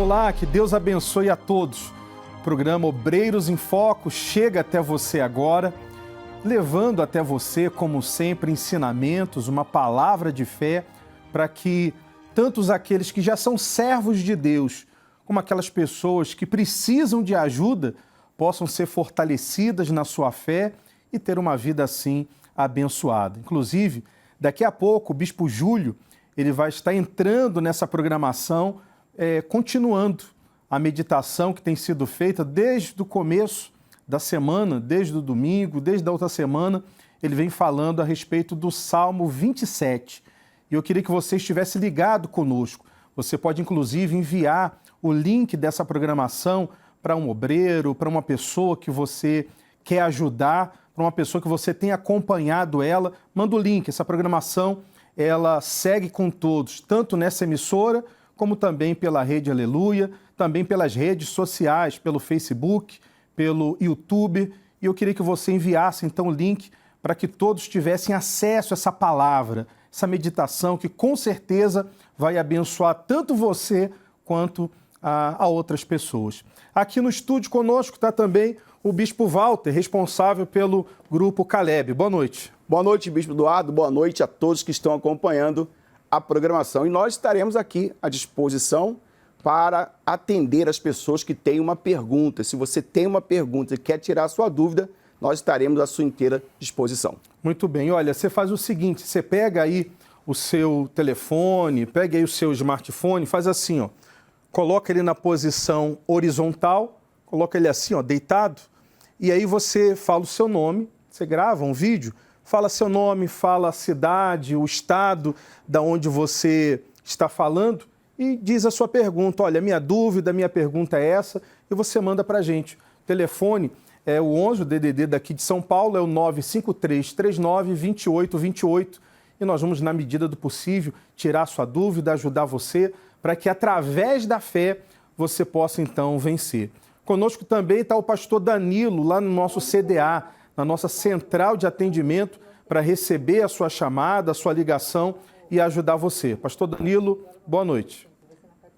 Olá, que Deus abençoe a todos. O programa Obreiros em Foco chega até você agora, levando até você, como sempre, ensinamentos, uma palavra de fé, para que tantos aqueles que já são servos de Deus, como aquelas pessoas que precisam de ajuda, possam ser fortalecidas na sua fé e ter uma vida assim abençoada. Inclusive, daqui a pouco, o Bispo Júlio, ele vai estar entrando nessa programação, continuando a meditação que tem sido feita desde o começo da semana, desde o domingo, desde a outra semana, ele vem falando a respeito do Salmo 27. E eu queria que você estivesse ligado conosco. Você pode, inclusive, enviar o link dessa programação para um obreiro, para uma pessoa que você quer ajudar, para uma pessoa que você tem acompanhado ela. Manda o link. Essa programação, ela segue com todos, tanto nessa emissora, como também pela Rede Aleluia, também pelas redes sociais, pelo Facebook, pelo YouTube. E eu queria que você enviasse, então, o link para que todos tivessem acesso a essa palavra, essa meditação que, com certeza, vai abençoar tanto você quanto a outras pessoas. Aqui no estúdio conosco está também o Bispo Walter, responsável pelo Grupo Caleb. Boa noite. Boa noite, Bispo Eduardo. Boa noite a todos que estão acompanhando a programação. E nós estaremos aqui à disposição para atender as pessoas que têm uma pergunta. Se você tem uma pergunta e quer tirar a sua dúvida, nós estaremos à sua inteira disposição. Muito bem. Olha, você faz o seguinte, você pega aí o seu telefone, pega aí o seu smartphone, faz assim, ó, coloca ele na posição horizontal, coloca ele assim, ó, deitado, e aí você fala o seu nome, você grava um vídeo, fala seu nome, fala a cidade, o estado da onde você está falando e diz a sua pergunta. Olha, minha dúvida, minha pergunta é essa, e você manda para a gente. O telefone é o 11, o DDD daqui de São Paulo, é o 953392828, e nós vamos, na medida do possível, tirar a sua dúvida, ajudar você, para que, através da fé, você possa, então, vencer. Conosco também está o pastor Danilo, lá no nosso CDA, na nossa central de atendimento, para receber a sua chamada, a sua ligação e ajudar você. Pastor Danilo, boa noite.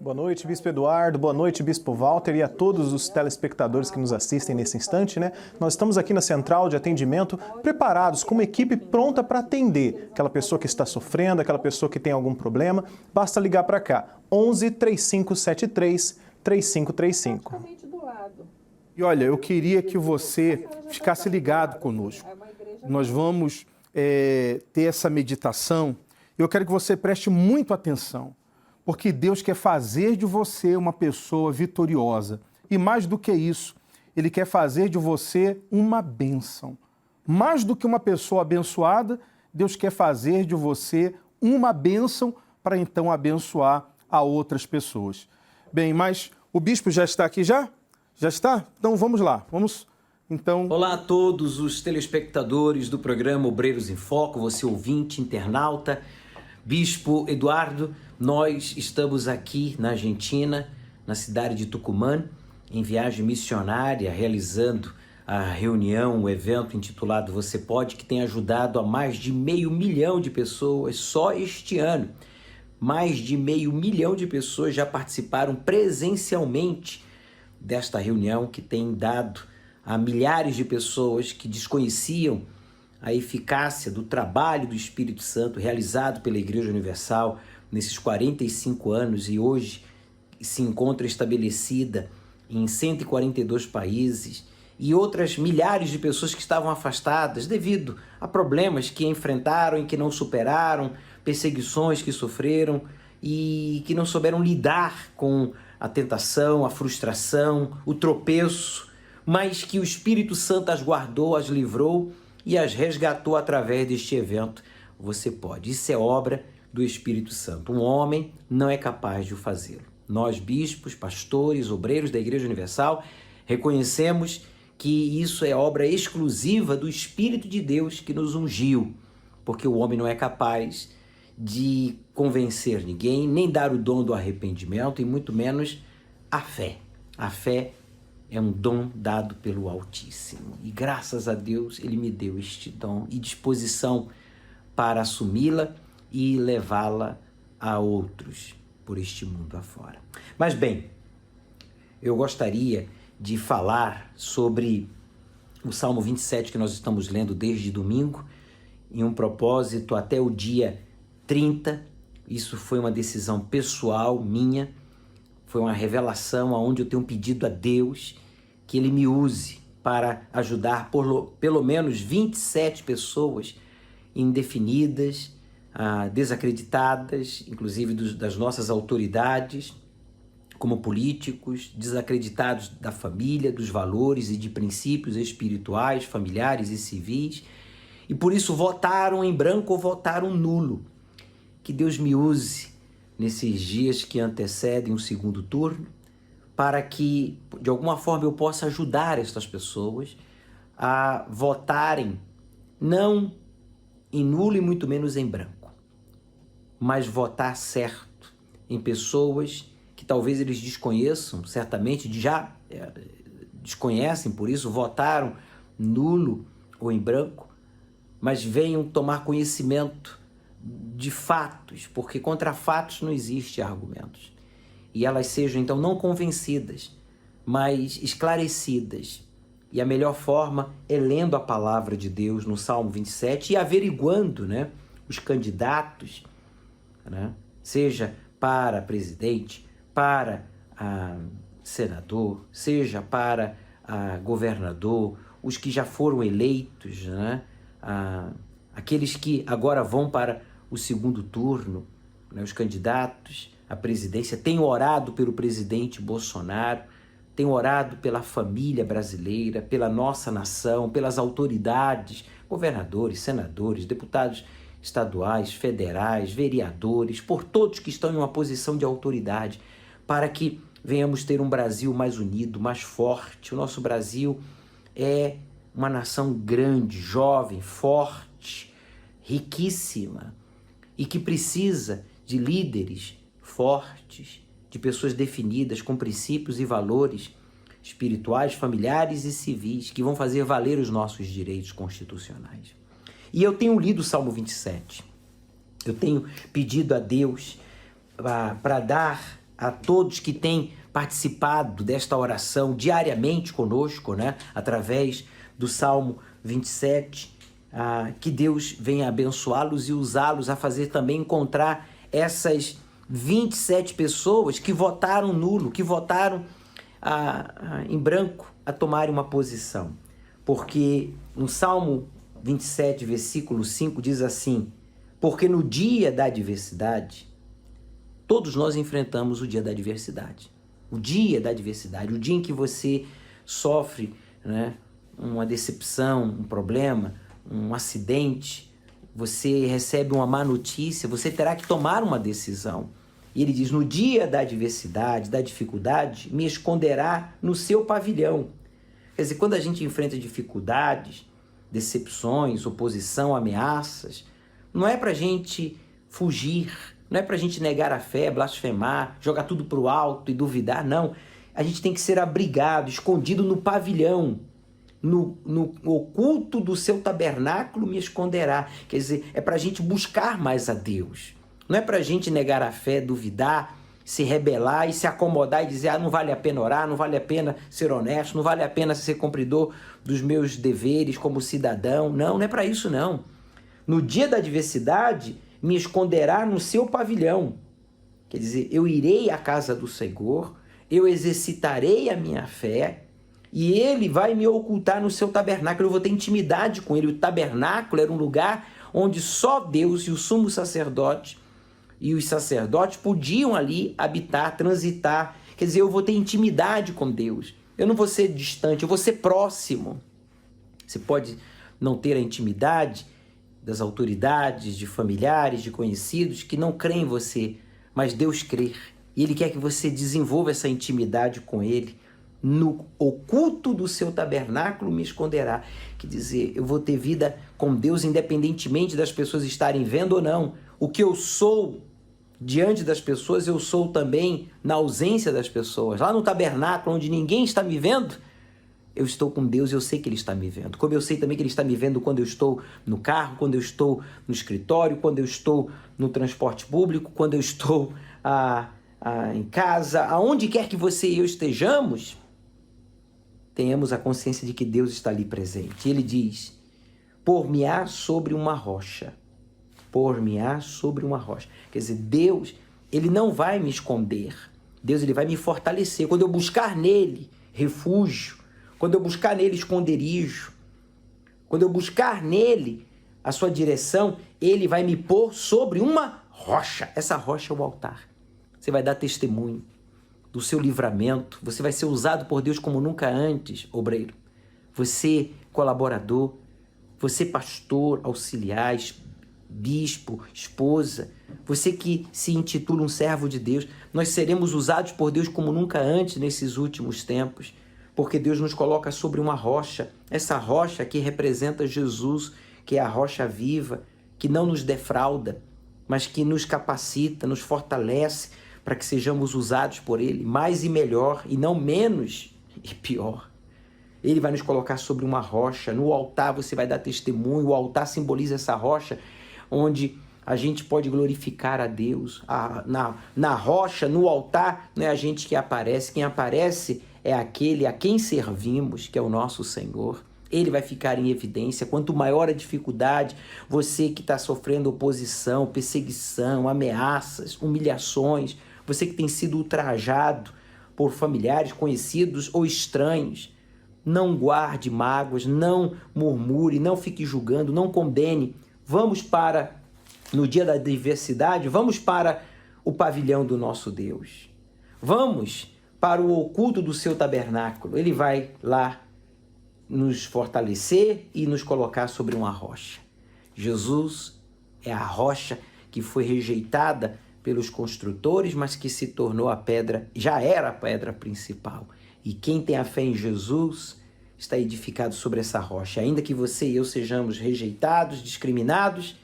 Boa noite, Bispo Eduardo. Boa noite, Bispo Walter, e a todos os telespectadores que nos assistem nesse instante, né? Nós estamos aqui na central de atendimento, preparados, com uma equipe pronta para atender aquela pessoa que está sofrendo, aquela pessoa que tem algum problema. Basta ligar para cá, 11 3573 3535. E olha, eu queria que você ficasse ligado conosco. Nós vamos ter essa meditação. Eu quero que você preste muito atenção, porque Deus quer fazer de você uma pessoa vitoriosa. E mais do que isso, Ele quer fazer de você uma bênção. Mais do que uma pessoa abençoada, Deus quer fazer de você uma bênção para então abençoar a outras pessoas. Bem, mas o bispo já está aqui já? Já está? Então vamos lá, Olá a todos os telespectadores do programa Obreiros em Foco, você ouvinte, internauta, Bispo Eduardo, nós estamos aqui na Argentina, na cidade de Tucumã, em viagem missionária, realizando a reunião, o evento intitulado Você Pode, que tem ajudado a mais de 500 mil de pessoas só este ano. Mais de 500 mil de pessoas já participaram presencialmente desta reunião, que tem dado a milhares de pessoas que desconheciam a eficácia do trabalho do Espírito Santo realizado pela Igreja Universal nesses 45 anos e hoje se encontra estabelecida em 142 países, e outras milhares de pessoas que estavam afastadas devido a problemas que enfrentaram e que não superaram, perseguições que sofreram e que não souberam lidar com a tentação, a frustração, o tropeço, mas que o Espírito Santo as guardou, as livrou e as resgatou através deste evento. Você pode. Isso é obra do Espírito Santo. Um homem não é capaz de o fazê-lo. Nós, bispos, pastores, obreiros da Igreja Universal, reconhecemos que isso é obra exclusiva do Espírito de Deus que nos ungiu, porque o homem não é capaz de convencer ninguém, nem dar o dom do arrependimento e muito menos a fé. A fé é um dom dado pelo Altíssimo e graças a Deus Ele me deu este dom e disposição para assumi-la e levá-la a outros por este mundo afora. Mas bem, eu gostaria de falar sobre o Salmo 27 que nós estamos lendo desde domingo, em um propósito até o dia 30. Isso foi uma decisão pessoal minha, foi uma revelação onde eu tenho pedido a Deus que Ele me use para ajudar pelo menos 27 pessoas indefinidas, desacreditadas, inclusive das nossas autoridades, como políticos, desacreditados da família, dos valores e de princípios espirituais, familiares e civis, e por isso votaram em branco ou votaram nulo. Que Deus me use nesses dias que antecedem o segundo turno, para que, de alguma forma, eu possa ajudar estas pessoas a votarem não em nulo e muito menos em branco, mas votar certo em pessoas que talvez eles desconheçam, certamente já desconhecem, por isso votaram nulo ou em branco, mas venham tomar conhecimento de fatos, porque contra fatos não existe argumentos. E elas sejam então não convencidas, mas esclarecidas. E a melhor forma é lendo a palavra de Deus no Salmo 27 e averiguando, né, os candidatos, né, seja para presidente, para senador, seja para governador, os que já foram eleitos, né, aqueles que agora vão para o segundo turno, né, os candidatos à presidência. Tenho orado pelo presidente Bolsonaro, tenho orado pela família brasileira, pela nossa nação, pelas autoridades, governadores, senadores, deputados estaduais, federais, vereadores, por todos que estão em uma posição de autoridade, para que venhamos ter um Brasil mais unido, mais forte. O nosso Brasil é uma nação grande, jovem, forte, riquíssima, e que precisa de líderes fortes, de pessoas definidas com princípios e valores espirituais, familiares e civis, que vão fazer valer os nossos direitos constitucionais. E eu tenho lido o Salmo 27. Eu tenho pedido a Deus para dar a todos que têm participado desta oração diariamente conosco, né, através do Salmo 27, que Deus venha abençoá-los e usá-los a fazer também encontrar essas 27 pessoas que votaram nulo, que votaram em branco, a tomarem uma posição. Porque no Salmo 27, versículo 5, diz assim: porque no dia da adversidade, todos nós enfrentamos o dia da adversidade. O dia da adversidade, o dia em que você sofre, né, uma decepção, um problema, um acidente, você recebe uma má notícia, você terá que tomar uma decisão. E ele diz: no dia da adversidade, da dificuldade, me esconderá no seu pavilhão. Quer dizer, quando a gente enfrenta dificuldades, decepções, oposição, ameaças, não é para a gente fugir, não é para a gente negar a fé, blasfemar, jogar tudo para o alto e duvidar, não. A gente tem que ser abrigado, escondido no pavilhão, no oculto do seu tabernáculo me esconderá. Quer dizer, é para a gente buscar mais a Deus. Não é para a gente negar a fé, duvidar, se rebelar e se acomodar e dizer: não vale a pena orar, não vale a pena ser honesto, não vale a pena ser cumpridor dos meus deveres como cidadão. Não é para isso não. No dia da adversidade, me esconderá no seu pavilhão. Quer dizer, eu irei à casa do Senhor, eu exercitarei a minha fé e Ele vai me ocultar no seu tabernáculo. Eu vou ter intimidade com Ele. O tabernáculo era um lugar onde só Deus e o sumo sacerdote e os sacerdotes podiam ali habitar, transitar. Quer dizer, eu vou ter intimidade com Deus. Eu não vou ser distante, eu vou ser próximo. Você pode não ter a intimidade das autoridades, de familiares, de conhecidos que não creem em você, mas Deus crê. E Ele quer que você desenvolva essa intimidade com Ele. No oculto do seu tabernáculo me esconderá. Quer dizer, eu vou ter vida com Deus independentemente das pessoas estarem vendo ou não. O que eu sou diante das pessoas, eu sou também na ausência das pessoas. Lá no tabernáculo, onde ninguém está me vendo, eu estou com Deus e eu sei que Ele está me vendo. Como eu sei também que Ele está me vendo quando eu estou no carro, quando eu estou no escritório, quando eu estou no transporte público, quando eu estou em casa, aonde quer que você e eu estejamos, tenhamos a consciência de que Deus está ali presente. Ele diz, por-me-á sobre uma rocha. Por-me-á sobre uma rocha. Quer dizer, Deus, Ele não vai me esconder. Deus, Ele vai me fortalecer. Quando eu buscar nele refúgio, quando eu buscar nele esconderijo, quando eu buscar nele a sua direção, Ele vai me pôr sobre uma rocha. Essa rocha é o altar. Você vai dar testemunho do seu livramento. Você vai ser usado por Deus como nunca antes, obreiro. Você, colaborador, você, pastor, auxiliar, bispo, esposa, você que se intitula um servo de Deus, nós seremos usados por Deus como nunca antes nesses últimos tempos, porque Deus nos coloca sobre uma rocha, essa rocha que representa Jesus, que é a rocha viva, que não nos defrauda, mas que nos capacita, nos fortalece para que sejamos usados por Ele mais e melhor, e não menos e pior. Ele vai nos colocar sobre uma rocha, no altar você vai dar testemunho, o altar simboliza essa rocha, onde a gente pode glorificar a Deus. Na rocha, no altar, não é a gente que aparece, quem aparece é aquele a quem servimos, que é o nosso Senhor. Ele vai ficar em evidência. Quanto maior a dificuldade, você que está sofrendo oposição, perseguição, ameaças, humilhações, você que tem sido ultrajado por familiares, conhecidos ou estranhos, não guarde mágoas, não murmure, não fique julgando, não condene. Vamos para, no dia da adversidade, vamos para o pavilhão do nosso Deus. Vamos para o oculto do seu tabernáculo. Ele vai lá nos fortalecer e nos colocar sobre uma rocha. Jesus é a rocha que foi rejeitada pelos construtores, mas que se tornou a pedra, já era a pedra principal. E quem tem a fé em Jesus está edificado sobre essa rocha. Ainda que você e eu sejamos rejeitados, discriminados,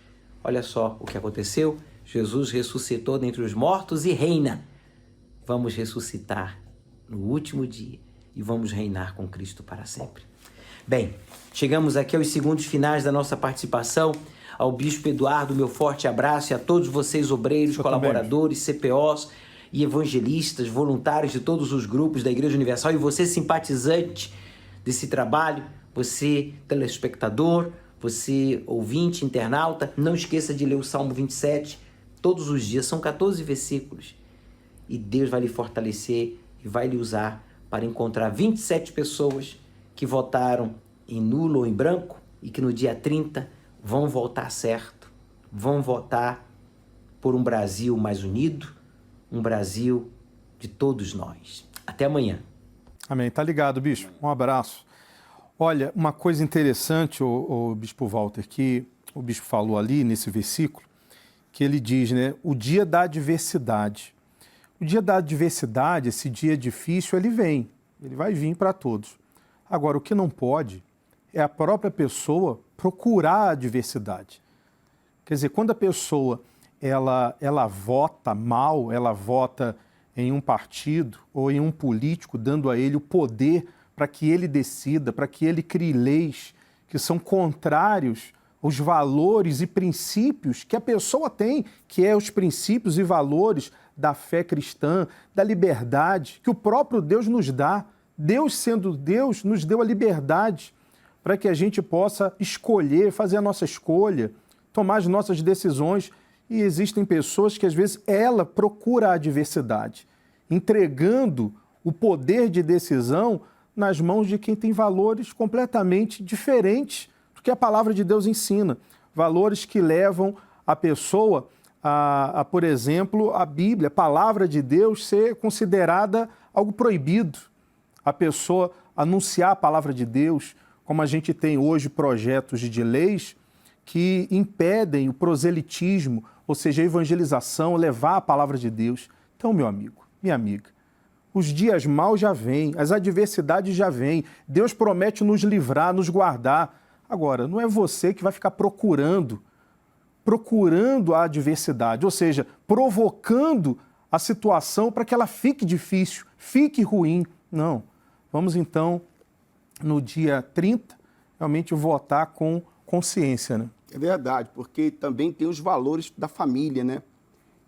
olha só o que aconteceu. Jesus ressuscitou dentre os mortos e reina. Vamos ressuscitar no último dia e vamos reinar com Cristo para sempre. Bem, chegamos aqui aos segundos finais da nossa participação. Ao Bispo Eduardo, meu forte abraço, e a todos vocês, obreiros, colaboradores, CPOs e evangelistas, voluntários de todos os grupos da Igreja Universal, e você, simpatizante desse trabalho, você, telespectador, você, ouvinte, internauta, não esqueça de ler o Salmo 27 todos os dias. São 14 versículos. E Deus vai lhe fortalecer e vai lhe usar para encontrar 27 pessoas que votaram em nulo ou em branco e que no dia 30 vão votar certo, vão votar por um Brasil mais unido, um Brasil de todos nós. Até amanhã. Amém. Tá ligado, Bispo. Um abraço. Olha, uma coisa interessante, o Bispo Walter, que o Bispo falou ali nesse versículo, que ele diz, né, o dia da adversidade. O dia da adversidade, esse dia difícil, ele vai vir para todos. Agora, o que não pode é a própria pessoa procurar a adversidade. Quer dizer, quando a pessoa ela vota mal, ela vota em um partido ou em um político, dando a ele o poder para que ele decida, para que ele crie leis que são contrários aos valores e princípios que a pessoa tem, que é os princípios e valores da fé cristã, da liberdade, que o próprio Deus nos dá. Deus, sendo Deus, nos deu a liberdade para que a gente possa escolher, fazer a nossa escolha, tomar as nossas decisões. E existem pessoas que, às vezes, ela procura a adversidade, entregando o poder de decisão nas mãos de quem tem valores completamente diferentes do que a palavra de Deus ensina. Valores que levam a pessoa por exemplo, a Bíblia, a palavra de Deus, ser considerada algo proibido. A pessoa anunciar a palavra de Deus, como a gente tem hoje projetos de leis que impedem o proselitismo, ou seja, a evangelização, levar a palavra de Deus. Então, meu amigo, minha amiga, os dias maus já vêm, as adversidades já vêm, Deus promete nos livrar, nos guardar. Agora, não é você que vai ficar procurando a adversidade, ou seja, provocando a situação para que ela fique difícil, fique ruim. Não. Vamos então, no dia 30, realmente votar com consciência, né? É verdade, porque também tem os valores da família, né?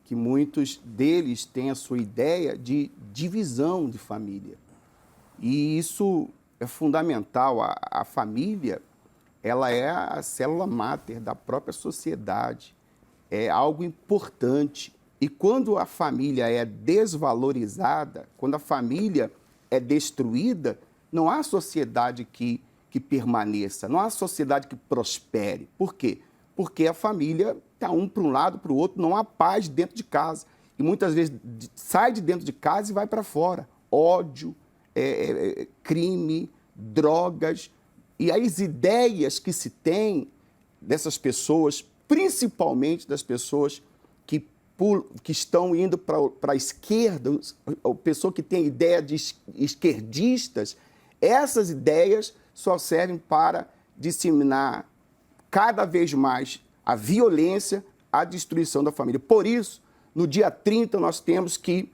que muitos deles têm a sua ideia de divisão de família. E isso é fundamental. A família, ela é a célula máter da própria sociedade. É algo importante. E quando a família é desvalorizada, quando a família é destruída, não há sociedade que permaneça, não há sociedade que prospere. Por quê? Porque a família está um para um lado, para o outro, não há paz dentro de casa. E muitas vezes sai de dentro de casa e vai para fora. Ódio, crime, drogas. E as ideias que se tem dessas pessoas, principalmente das pessoas que estão indo para a esquerda, a pessoa que tem ideia de esquerdistas, essas ideias só servem para disseminar cada vez mais a violência, a destruição da família. Por isso, no dia 30, nós temos que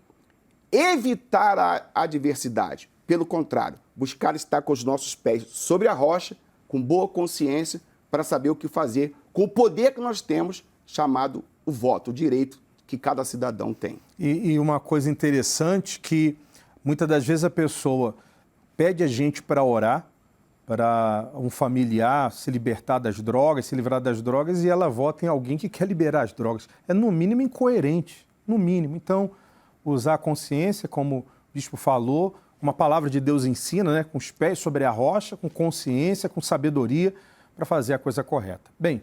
evitar a adversidade. Pelo contrário, buscar estar com os nossos pés sobre a rocha, com boa consciência, para saber o que fazer com o poder que nós temos, chamado o voto, o direito que cada cidadão tem. E uma coisa interessante que muitas das vezes a pessoa pede a gente para orar, para um familiar se libertar das drogas, se livrar das drogas, e ela vota em alguém que quer liberar as drogas. É, no mínimo, incoerente, no mínimo. Então, usar a consciência, como o bispo falou, uma palavra de Deus ensina, né? Com os pés sobre a rocha, com consciência, com sabedoria, para fazer a coisa correta. Bem,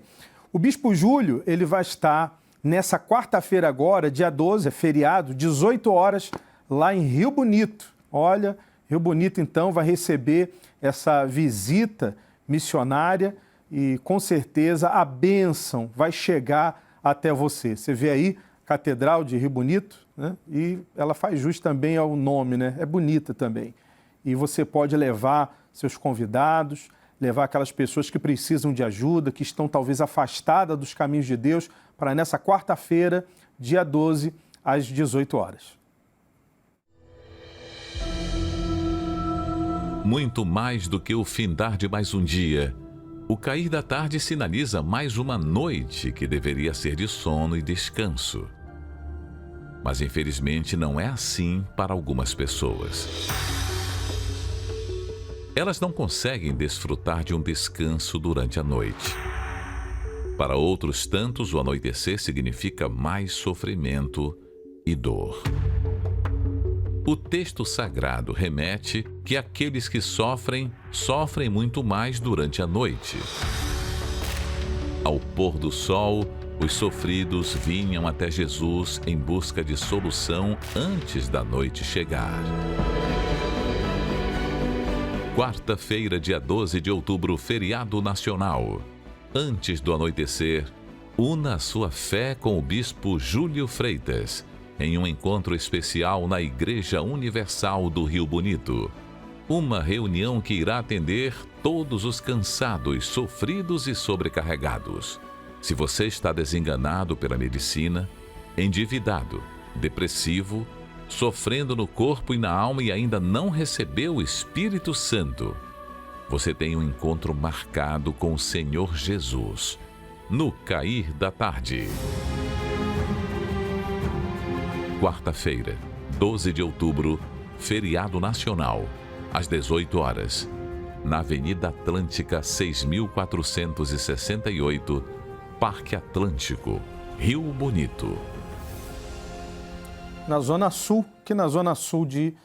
o bispo Júlio, ele vai estar nessa quarta-feira agora, dia 12, é feriado, 18 horas, lá em Rio Bonito. Olha, Rio Bonito, então, vai receber essa visita missionária e, com certeza, a bênção vai chegar até você. Você vê aí, Catedral de Rio Bonito, né? E ela faz jus também ao nome, né? É bonita também. E você pode levar seus convidados, levar aquelas pessoas que precisam de ajuda, que estão talvez afastadas dos caminhos de Deus, para nessa quarta-feira, dia 12, às 18 horas. Muito mais do que o findar de mais um dia, o cair da tarde sinaliza mais uma noite que deveria ser de sono e descanso. Mas infelizmente não é assim para algumas pessoas. Elas não conseguem desfrutar de um descanso durante a noite. Para outros tantos, o anoitecer significa mais sofrimento e dor. O texto sagrado remete que aqueles que sofrem muito mais durante a noite. Ao pôr do sol, os sofridos vinham até Jesus em busca de solução antes da noite chegar. Quarta-feira, dia 12 de outubro, feriado nacional. Antes do anoitecer, una a sua fé com o bispo Júlio Freitas, em um encontro especial na Igreja Universal do Rio Bonito. Uma reunião que irá atender todos os cansados, sofridos e sobrecarregados. Se você está desenganado pela medicina, endividado, depressivo, sofrendo no corpo e na alma e ainda não recebeu o Espírito Santo, você tem um encontro marcado com o Senhor Jesus, no cair da tarde. Quarta-feira, 12 de outubro, feriado nacional, às 18 horas, na Avenida Atlântica 6468, Parque Atlântico, Rio Bonito. Na Zona Sul, que na Zona Sul de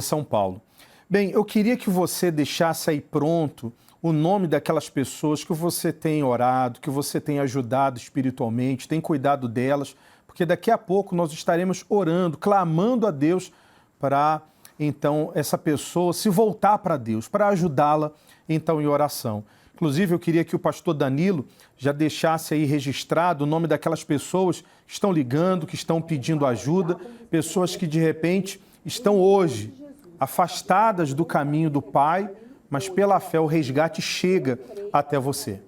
São Paulo. Bem, eu queria que você deixasse aí pronto o nome daquelas pessoas que você tem orado, que você tem ajudado espiritualmente, tem cuidado delas, porque daqui a pouco nós estaremos orando, clamando a Deus para, então, essa pessoa se voltar para Deus, para ajudá-la, então, em oração. Inclusive, eu queria que o pastor Danilo já deixasse aí registrado o nome daquelas pessoas que estão ligando, que estão pedindo ajuda, pessoas que, de repente, estão hoje afastadas do caminho do Pai, mas pela fé o resgate chega até você.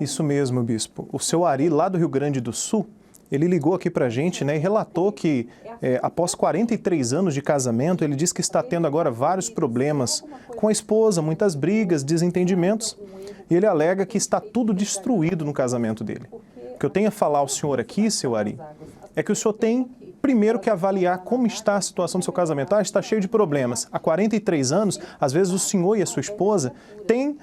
Isso mesmo, bispo. O seu Ari, lá do Rio Grande do Sul, ele ligou aqui para a gente, né, e relatou que após 43 anos de casamento, ele diz que está tendo agora vários problemas com a esposa, muitas brigas, desentendimentos, e ele alega que está tudo destruído no casamento dele. O que eu tenho a falar ao senhor aqui, seu Ari, é que o senhor tem primeiro que avaliar como está a situação do seu casamento. Está cheio de problemas. Há 43 anos, às vezes o senhor e a sua esposa têm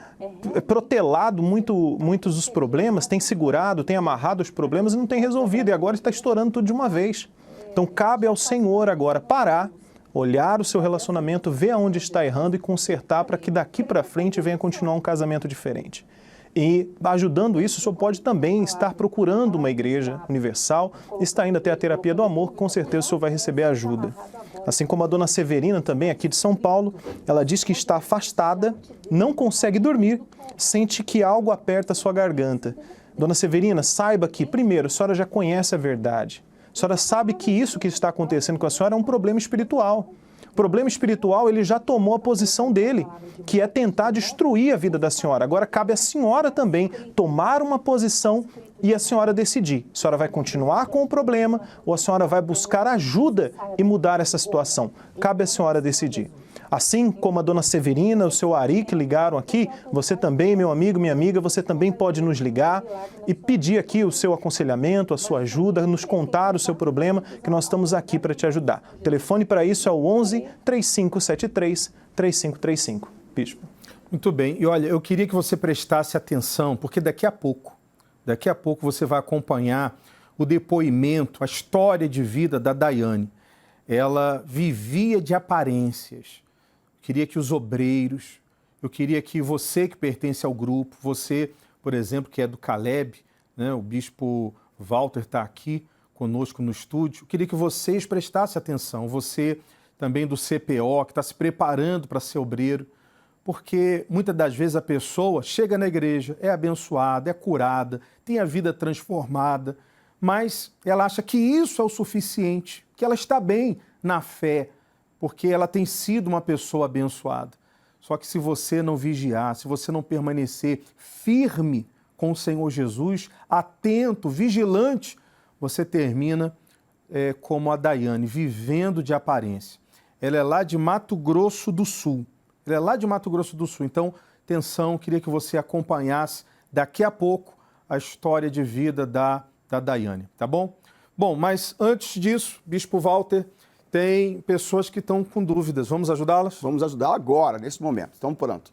protelado muitos dos problemas, têm segurado, têm amarrado os problemas e não têm resolvido. E agora está estourando tudo de uma vez. Então cabe ao senhor agora parar, olhar o seu relacionamento, ver aonde está errando e consertar para que daqui para frente venha continuar um casamento diferente. E ajudando isso, o senhor pode também estar procurando uma igreja universal, está indo até a terapia do amor, com certeza o senhor vai receber ajuda. Assim como a dona Severina também, aqui de São Paulo, ela diz que está afastada, não consegue dormir, sente que algo aperta a sua garganta. Dona Severina, saiba que, primeiro, a senhora já conhece a verdade. A senhora sabe que isso que está acontecendo com a senhora é um problema espiritual. O problema espiritual, ele já tomou a posição dele, que é tentar destruir a vida da senhora. Agora cabe à senhora também tomar uma posição e a senhora decidir. A senhora vai continuar com o problema ou a senhora vai buscar ajuda e mudar essa situação. Cabe à senhora decidir. Assim como a dona Severina, o seu Ari que ligaram aqui, você também, meu amigo, minha amiga, você também pode nos ligar e pedir aqui o seu aconselhamento, a sua ajuda, nos contar o seu problema, que nós estamos aqui para te ajudar. O telefone para isso é o 11 3573 3535. Bispo. Muito bem. E olha, eu queria que você prestasse atenção, porque daqui a pouco você vai acompanhar o depoimento, a história de vida da Daiane. Ela vivia de aparências. Queria que os obreiros, eu queria que você que pertence ao grupo, você, por exemplo, que é do Caleb, né, o bispo Walter está aqui conosco no estúdio, eu queria que vocês prestassem atenção, você também do CPO, que está se preparando para ser obreiro, porque muitas das vezes a pessoa chega na igreja, é abençoada, é curada, tem a vida transformada, mas ela acha que isso é o suficiente, que ela está bem na fé, porque ela tem sido uma pessoa abençoada. Só que se você não vigiar, se você não permanecer firme com o Senhor Jesus, atento, vigilante, você termina como a Daiane, vivendo de aparência. Ela é lá de Mato Grosso do Sul. Então, atenção, queria que você acompanhasse daqui a pouco a história de vida da Daiane, tá bom? Bom, mas antes disso, Bispo Walter, tem pessoas que estão com dúvidas. Vamos ajudá-las? Vamos ajudar agora, nesse momento. Estamos prontos.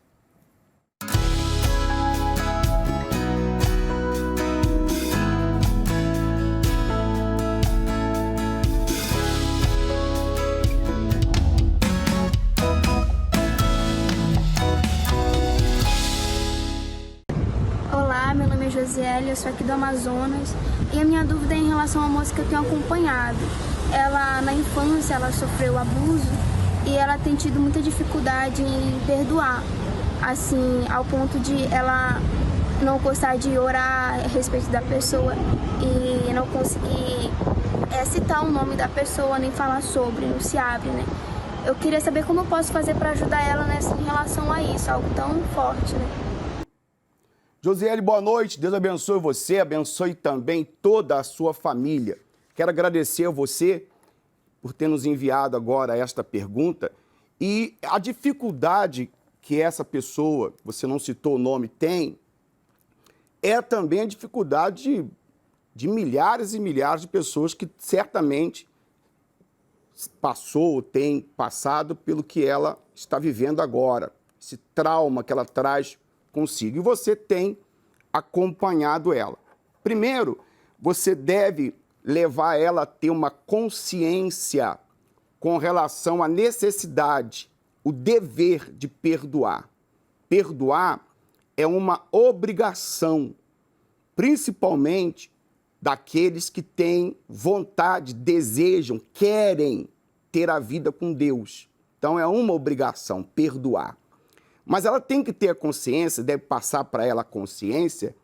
Olá, meu nome é Josiele, eu sou aqui do Amazonas e a minha dúvida é em relação à moça que eu tenho acompanhado. Ela, na infância, ela sofreu abuso e ela tem tido muita dificuldade em perdoar, assim, ao ponto de ela não gostar de orar a respeito da pessoa e não conseguir citar o nome da pessoa, nem falar sobre, não se abre, né? Eu queria saber como eu posso fazer para ajudar ela em relação a isso, algo tão forte, né? Josiele, boa noite. Deus abençoe você, abençoe também toda a sua família. Quero agradecer a você por ter nos enviado agora esta pergunta e a dificuldade que essa pessoa, você não citou o nome, tem, é também a dificuldade de milhares e milhares de pessoas que certamente passou ou tem passado pelo que ela está vivendo agora, esse trauma que ela traz consigo. E você tem acompanhado ela. Primeiro, você deve levar ela a ter uma consciência com relação à necessidade, o dever de perdoar. Perdoar é uma obrigação, principalmente daqueles que têm vontade, desejam, querem ter a vida com Deus. Então é uma obrigação, perdoar. Mas ela tem que ter a consciência, deve passar para ela a consciência,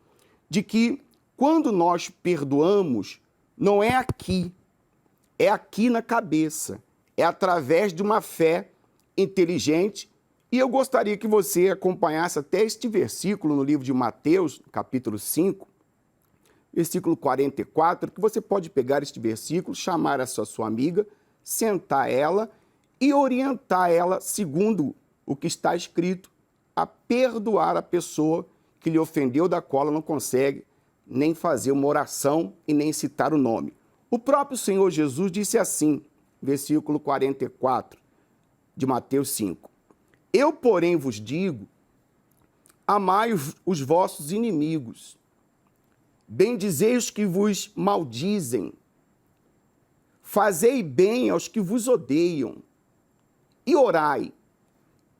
de que quando nós perdoamos, não é aqui na cabeça, é através de uma fé inteligente. E eu gostaria que você acompanhasse até este versículo no livro de Mateus, capítulo 5, versículo 44, que você pode pegar este versículo, chamar essa sua amiga, sentar ela e orientar ela, segundo o que está escrito, a perdoar a pessoa que lhe ofendeu, da qual ela não consegue nem fazer uma oração e nem citar o nome. O próprio Senhor Jesus disse assim, versículo 44 de Mateus 5. Eu, porém, vos digo, amai os vossos inimigos, bendizei os que vos maldizem, fazei bem aos que vos odeiam e orai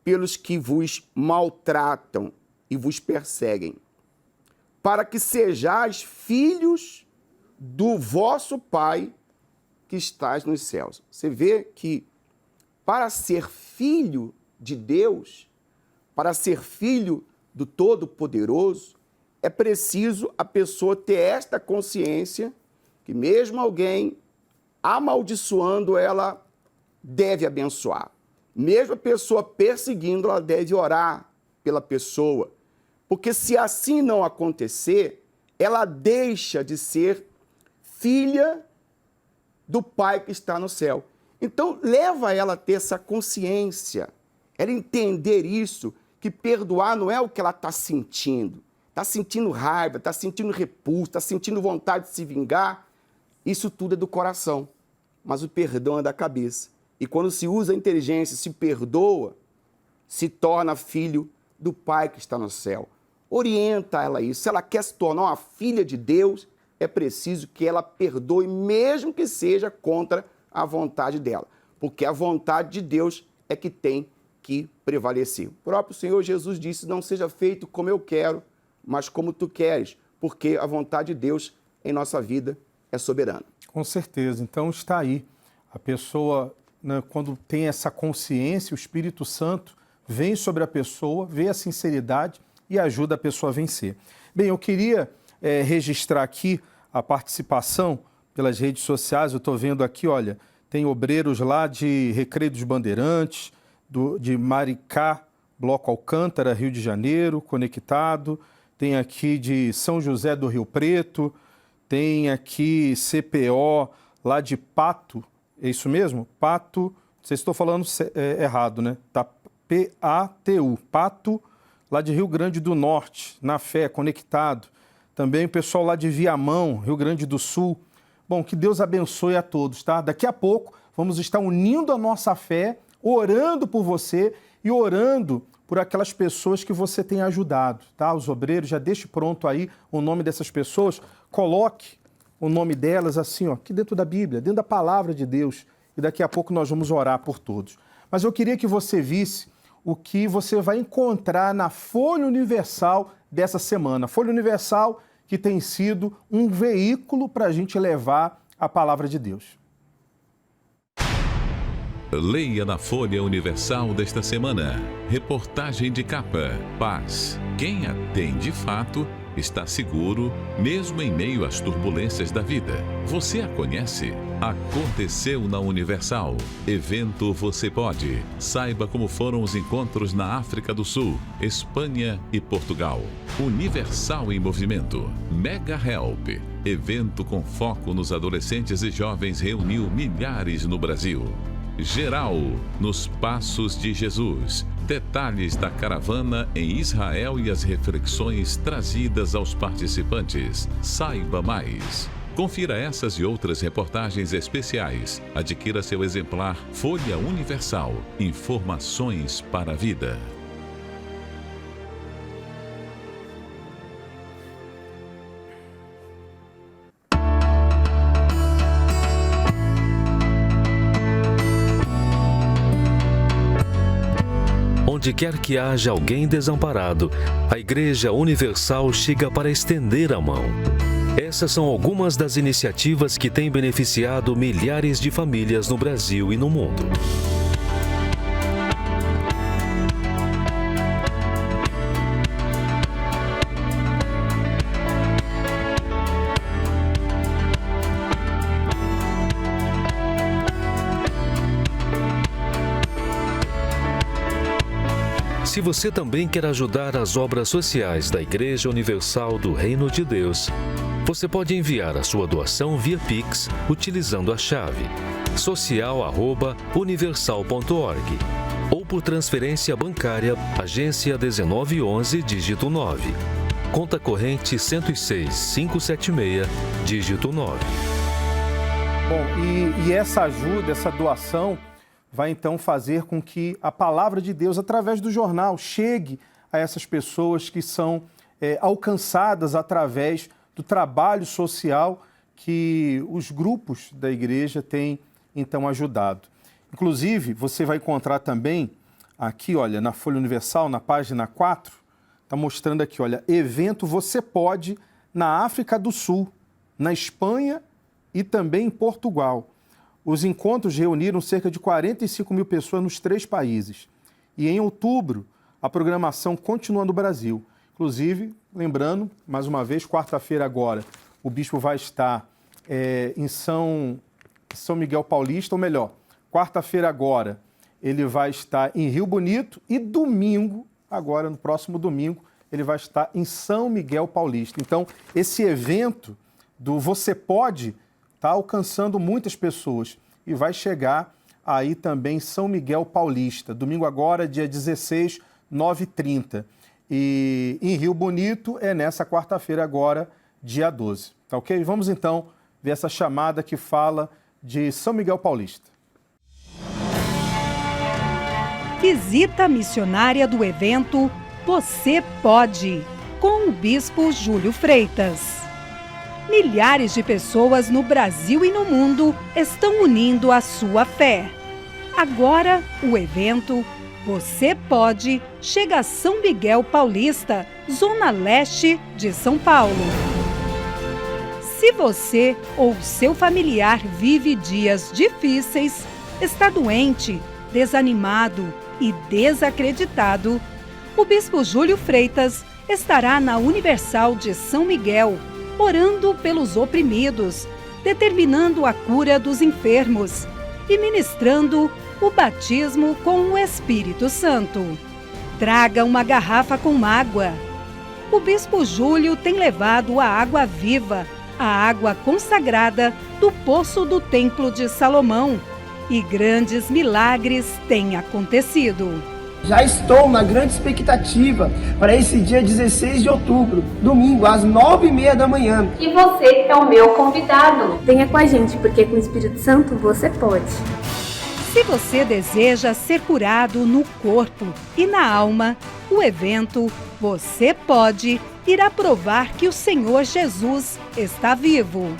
pelos que vos maltratam e vos perseguem, para que sejais filhos do vosso Pai que estás nos céus. Você vê que para ser filho de Deus, para ser filho do Todo-Poderoso, é preciso a pessoa ter esta consciência que mesmo alguém amaldiçoando, ela deve abençoar. Mesmo a pessoa perseguindo, ela deve orar pela pessoa. Porque se assim não acontecer, ela deixa de ser filha do Pai que está no céu. Então, leva ela a ter essa consciência, ela entender isso, que perdoar não é o que ela está sentindo. Está sentindo raiva, está sentindo repulso, está sentindo vontade de se vingar. Isso tudo é do coração, mas o perdão é da cabeça. E quando se usa a inteligência, se perdoa, se torna filho do Pai que está no céu. Orienta ela isso. Se ela quer se tornar uma filha de Deus, é preciso que ela perdoe, mesmo que seja contra a vontade dela. Porque a vontade de Deus é que tem que prevalecer. O próprio Senhor Jesus disse, não seja feito como eu quero, mas como tu queres, porque a vontade de Deus em nossa vida é soberana. Com certeza. Então está aí. A pessoa, né, quando tem essa consciência, o Espírito Santo vem sobre a pessoa, vê a sinceridade e ajuda a pessoa a vencer. Bem, eu queria registrar aqui a participação pelas redes sociais. Eu estou vendo aqui, olha, tem obreiros lá de Recreio dos Bandeirantes, de Maricá, Bloco Alcântara, Rio de Janeiro, conectado. Tem aqui de São José do Rio Preto, tem aqui CPO lá de Pato, é isso mesmo? Pato, não sei se estou falando errado, né? Tá, P-A-T-U, Pato, lá de Rio Grande do Norte, na fé, conectado. Também o pessoal lá de Viamão, Rio Grande do Sul. Bom, que Deus abençoe a todos, tá? Daqui a pouco vamos estar unindo a nossa fé, orando por você e orando por aquelas pessoas que você tem ajudado, tá? Os obreiros, já deixe pronto aí o nome dessas pessoas, coloque o nome delas assim, ó, aqui dentro da Bíblia, dentro da palavra de Deus, e daqui a pouco nós vamos orar por todos. Mas eu queria que você visse o que você vai encontrar na Folha Universal dessa semana. Folha Universal que tem sido um veículo para a gente levar a palavra de Deus. Leia na Folha Universal desta semana. Reportagem de capa. Paz. Quem a tem de fato está seguro, mesmo em meio às turbulências da vida. Você a conhece? Aconteceu na Universal. Evento Você Pode. Saiba como foram os encontros na África do Sul, Espanha e Portugal. Universal em Movimento. Mega Help. Evento com foco nos adolescentes e jovens reuniu milhares no Brasil. Geral, nos Passos de Jesus. Detalhes da caravana em Israel e as reflexões trazidas aos participantes. Saiba mais. Confira essas e outras reportagens especiais. Adquira seu exemplar Folha Universal. Informações para a vida. Onde quer que haja alguém desamparado, a Igreja Universal chega para estender a mão. Essas são algumas das iniciativas que têm beneficiado milhares de famílias no Brasil e no mundo. Se você também quer ajudar as obras sociais da Igreja Universal do Reino de Deus, você pode enviar a sua doação via Pix utilizando a chave social@universal.org ou por transferência bancária, agência 1911, dígito 9. conta corrente 106.576, dígito 9. Bom, e essa ajuda, essa doação, vai então fazer com que a palavra de Deus, através do jornal, chegue a essas pessoas que são alcançadas através do trabalho social que os grupos da igreja têm então ajudado. Inclusive, você vai encontrar também aqui, olha, na Folha Universal, na página 4, está mostrando aqui, olha, evento Você Pode na África do Sul, na Espanha e também em Portugal. Os encontros reuniram cerca de 45 mil pessoas nos 3 países. E em outubro, a programação continua no Brasil. Inclusive, lembrando, mais uma vez, quarta-feira agora, o bispo vai estar em São Miguel Paulista, ou melhor, quarta-feira agora, ele vai estar em Rio Bonito e domingo, agora no próximo domingo, ele vai estar em São Miguel Paulista. Então, esse evento do Você Pode está alcançando muitas pessoas e vai chegar aí também em São Miguel Paulista. Domingo agora, dia 16, 9h30. E em Rio Bonito é nessa quarta-feira agora, dia 12. Tá ok? Vamos então ver essa chamada que fala de São Miguel Paulista. Visita missionária do evento Você Pode, com o bispo Júlio Freitas. Milhares de pessoas no Brasil e no mundo estão unindo a sua fé. Agora, o evento Você Pode chega a São Miguel Paulista, zona leste de São Paulo. Se você ou seu familiar vive dias difíceis, está doente, desanimado e desacreditado, o bispo Júlio Freitas estará na Universal de São Miguel, orando pelos oprimidos, determinando a cura dos enfermos e ministrando o batismo com o Espírito Santo. Traga uma garrafa com água. O bispo Júlio tem levado a água viva, a água consagrada do poço do Templo de Salomão, e grandes milagres têm acontecido. Já estou na grande expectativa para esse dia 16 de outubro, domingo, às 9h30 da manhã. E você é o meu convidado. Venha com a gente, porque com o Espírito Santo você pode. Se você deseja ser curado no corpo e na alma, o evento Você Pode irá provar que o Senhor Jesus está vivo.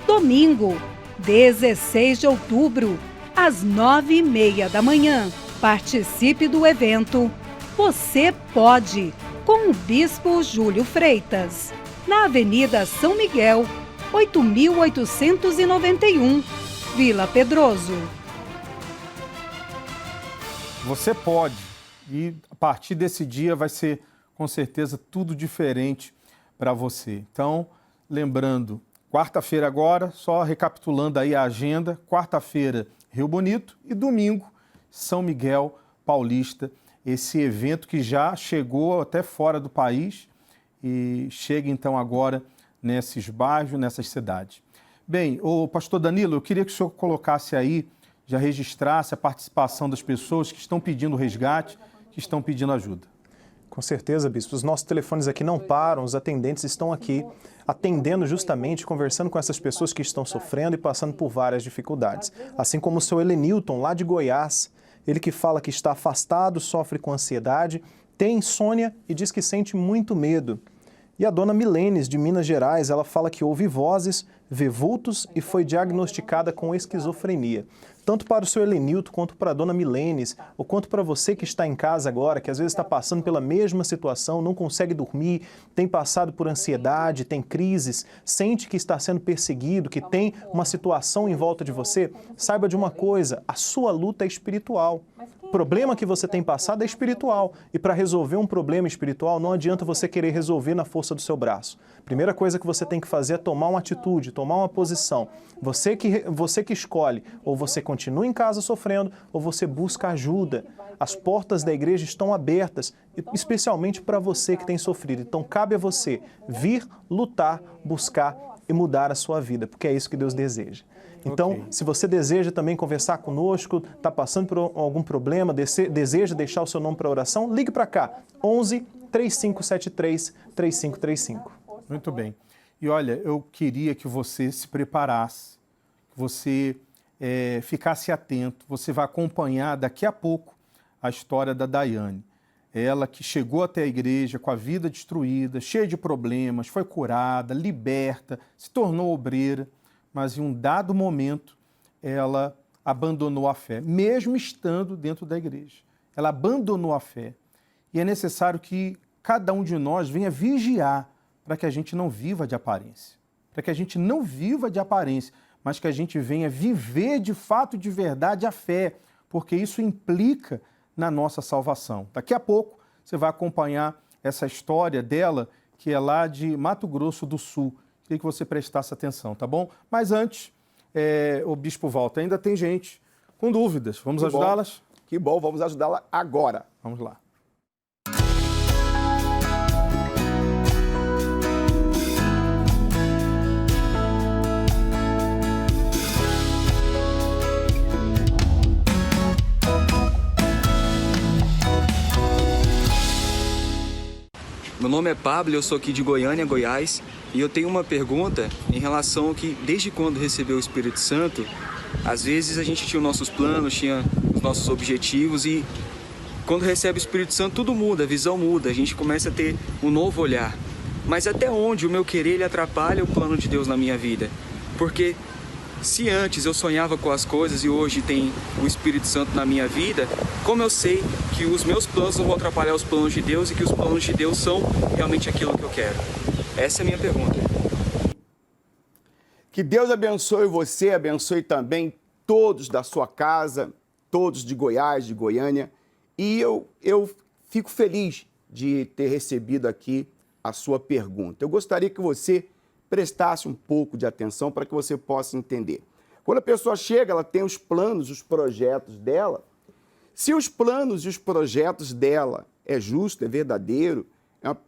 Domingo, 16 de outubro, às 9h30 da manhã. Participe do evento Você Pode, com o bispo Júlio Freitas, na Avenida São Miguel, 8.891, Vila Pedroso. Você pode. E a partir desse dia vai ser, com certeza, tudo diferente para você. Então, lembrando, quarta-feira agora, só recapitulando aí a agenda, quarta-feira, Rio Bonito e domingo, São Miguel Paulista, esse evento que já chegou até fora do país e chega então agora nesses bairros, nessas cidades. Bem, o pastor Danilo, eu queria que o senhor colocasse aí, já registrasse a participação das pessoas que estão pedindo resgate, que estão pedindo ajuda. Com certeza, bispo. Os nossos telefones aqui não param, os atendentes estão aqui atendendo justamente, conversando com essas pessoas que estão sofrendo e passando por várias dificuldades. Assim como o seu Helenilton, lá de Goiás, ele que fala que está afastado, sofre com ansiedade, tem insônia e diz que sente muito medo. E a dona Milenes, de Minas Gerais, ela fala que ouve vozes, vê vultos e foi diagnosticada com esquizofrenia. Tanto para o seu Helenilton, quanto para a dona Milenes, ou quanto para você que está em casa agora, que às vezes está passando pela mesma situação, não consegue dormir, tem passado por ansiedade, tem crises, sente que está sendo perseguido, que tem uma situação em volta de você, saiba de uma coisa, a sua luta é espiritual. O problema que você tem passado é espiritual. E para resolver um problema espiritual, não adianta você querer resolver na força do seu braço. Primeira coisa que você tem que fazer é tomar uma atitude, tomar uma posição. Você que escolhe, ou você continua em casa sofrendo, ou você busca ajuda. As portas da igreja estão abertas, especialmente para você que tem sofrido. Então cabe a você vir, lutar, buscar e mudar a sua vida, porque é isso que Deus deseja. Então, se você deseja também conversar conosco, está passando por algum problema, deseja deixar o seu nome para oração, ligue para cá, 11 3573 3535. Muito bem. E olha, eu queria que você se preparasse, que você ficasse atento. Você vai acompanhar daqui a pouco a história da Daiane. Ela que chegou até a igreja com a vida destruída, cheia de problemas, foi curada, liberta, se tornou obreira, mas em um dado momento ela abandonou a fé, mesmo estando dentro da igreja. Ela abandonou a fé. E é necessário que cada um de nós venha vigiar para que a gente não viva de aparência. Para que a gente não viva de aparência, mas que a gente venha viver de fato, de verdade, a fé, porque isso implica na nossa salvação. Daqui a pouco você vai acompanhar essa história dela, que é lá de Mato Grosso do Sul. Queria que você prestasse atenção, tá bom? Mas antes, o Bispo Walter, ainda tem gente com dúvidas. Vamos ajudá-las? Que bom, vamos ajudá-la agora. Vamos lá. Meu nome é Pablo, eu sou aqui de Goiânia, Goiás, e eu tenho uma pergunta em relação ao que, desde quando recebeu o Espírito Santo, às vezes a gente tinha os nossos planos, tinha os nossos objetivos e quando recebe o Espírito Santo tudo muda, a visão muda, a gente começa a ter um novo olhar. Mas até onde o meu querer ele atrapalha o plano de Deus na minha vida? Porque se antes eu sonhava com as coisas e hoje tem o Espírito Santo na minha vida, como eu sei que os meus planos não vão atrapalhar os planos de Deus e que os planos de Deus são realmente aquilo que eu quero? Essa é a minha pergunta. Que Deus abençoe você, abençoe também todos da sua casa, todos de Goiás, de Goiânia. E eu fico feliz de ter recebido aqui a sua pergunta. Eu gostaria que você prestasse um pouco de atenção para que você possa entender. Quando a pessoa chega, ela tem os planos, os projetos dela. Se os planos e os projetos dela é justo, é verdadeiro,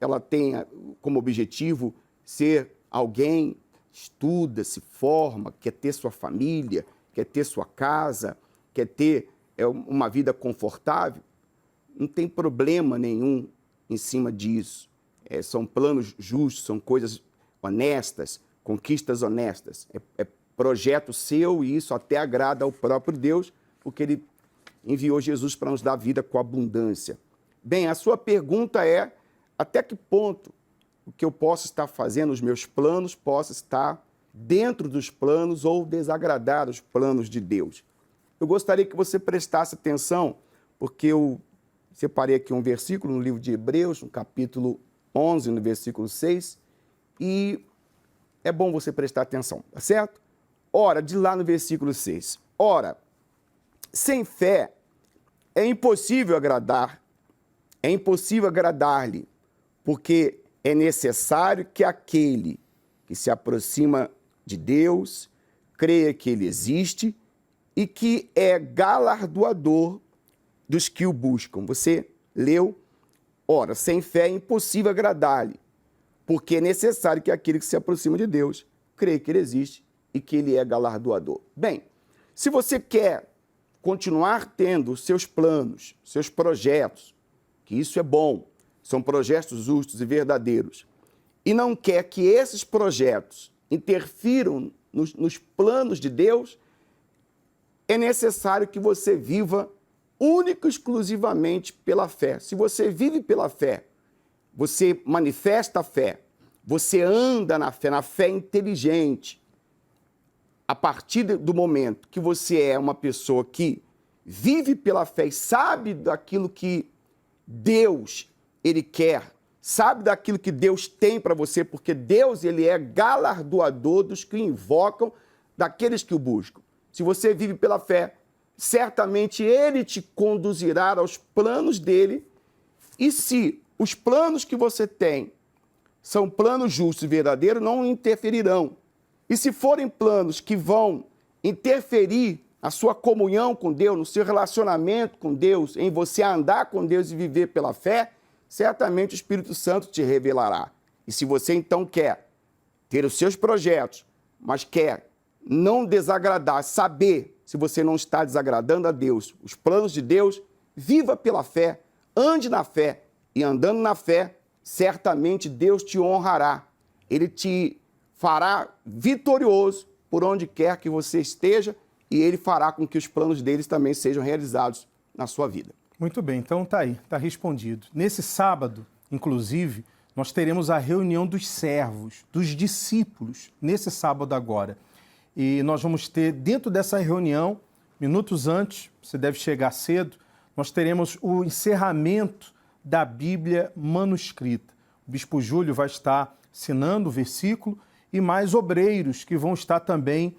ela tem como objetivo ser alguém, estuda, se forma, quer ter sua família, quer ter sua casa, quer ter uma vida confortável, não tem problema nenhum em cima disso. São planos justos, são coisas honestas, conquistas honestas. É projeto seu e isso até agrada ao próprio Deus, porque Ele enviou Jesus para nos dar vida com abundância. Bem, a sua pergunta é, até que ponto o que eu posso estar fazendo, os meus planos, posso estar dentro dos planos ou desagradar os planos de Deus? Eu gostaria que você prestasse atenção, porque eu separei aqui um versículo no livro de Hebreus, no capítulo 11, no versículo 6, e é bom você prestar atenção, tá certo? Ora, de lá no versículo 6, ora, sem fé é impossível agradar-lhe, porque é necessário que aquele que se aproxima de Deus creia que Ele existe e que é galardoador dos que o buscam. Você leu? Ora, sem fé é impossível agradar-lhe, porque é necessário que aquele que se aproxima de Deus creia que Ele existe e que Ele é galardoador. Bem, se você quer continuar tendo seus planos, seus projetos, que isso é bom, são projetos justos e verdadeiros, e não quer que esses projetos interfiram nos planos de Deus, é necessário que você viva único e exclusivamente pela fé. Se você vive pela fé, você manifesta a fé, você anda na fé inteligente. A partir do momento que você é uma pessoa que vive pela fé e sabe daquilo que Deus Ele quer, sabe daquilo que Deus tem para você, porque Deus Ele é galardoador dos que o invocam, daqueles que o buscam. Se você vive pela fé, certamente Ele te conduzirá aos planos dEle, e se os planos que você tem são planos justos e verdadeiros, não interferirão. E se forem planos que vão interferir a sua comunhão com Deus, no seu relacionamento com Deus, em você andar com Deus e viver pela fé, certamente o Espírito Santo te revelará. E se você então quer ter os seus projetos, mas quer não desagradar, saber se você não está desagradando a Deus, os planos de Deus, viva pela fé, ande na fé, e andando na fé, certamente Deus te honrará. Ele te fará vitorioso por onde quer que você esteja, e Ele fará com que os planos deles também sejam realizados na sua vida. Muito bem, então tá aí, tá respondido. Nesse sábado, inclusive, nós teremos a reunião dos servos, dos discípulos, nesse sábado agora. E nós vamos ter, dentro dessa reunião, minutos antes, você deve chegar cedo, nós teremos o encerramento da Bíblia manuscrita. O Bispo Júlio vai estar assinando o versículo e mais obreiros que vão estar também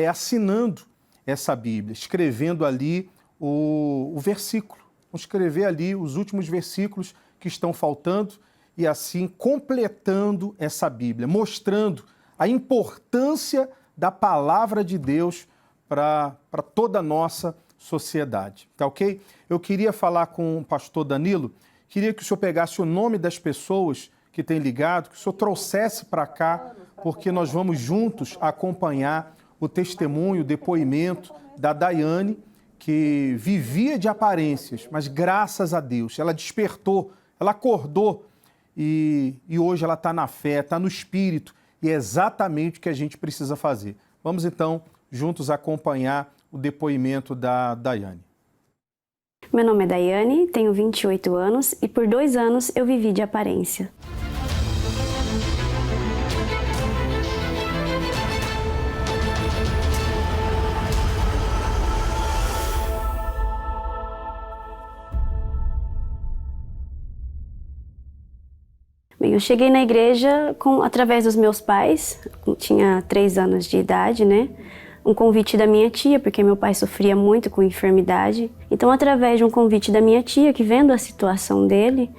assinando essa Bíblia, escrevendo ali o versículo. Vão escrever ali os últimos versículos que estão faltando e assim completando essa Bíblia, mostrando a importância da palavra de Deus para toda a nossa sociedade. Tá ok? Eu queria falar com o pastor Danilo, queria que o senhor pegasse o nome das pessoas que têm ligado, que o senhor trouxesse para cá, porque nós vamos juntos acompanhar o testemunho, o depoimento da Daiane, que vivia de aparências, mas graças a Deus, ela despertou, ela acordou e hoje ela está na fé, está no Espírito, e é exatamente o que a gente precisa fazer. Vamos então juntos acompanhar o depoimento da Daiane. Meu nome é Daiane, tenho 28 anos e por 2 anos eu vivi de aparência. Bem, eu cheguei na igreja através dos meus pais, tinha 3 anos de idade, né? Um convite da minha tia, porque meu pai sofria muito com enfermidade. Então, através de um convite da minha tia, que vendo a situação dele,